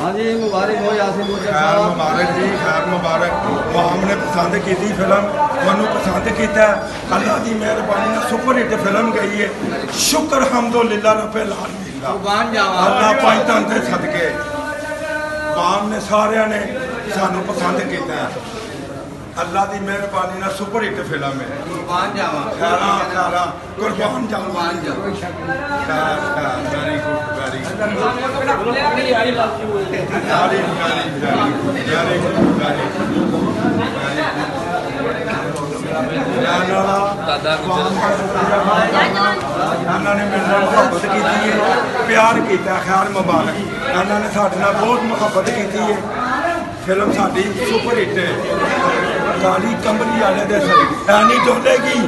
हाँ जी मुबारक हो यासिन गुजर खैर साहब। मुबारक जी, खैर मुबारक। आवाम ने पसंद की फिल्म, मनु पसंद किया। अल्लाह की मेहरबानी ने सुपर हिट फिल्म गई है। शुक्र हमदुलिल्लाह रब्बिल आलमीन दा। कुर्बान जावा। अल्लाह पांच धन दे सदके आवाम ने सारिया ने सानू पसंद किया। अल्लाह की मेहरबानी ने सुपर हिट फिल्म है। कुर्बान जावा। खैरा खैरा कुर्बान जावा। कुर्बान जावा। खैर खैर very good very good very ने मेरे नाल मुहब्बत की है, प्यार किया। खैर मुबारक। इन्होंने साढ़े नाल बहुत मुहब्बत की है। फिल्म साड़ी सुपर हिट है। काली कमरी वाले दे सदके नहीं डोलेगी।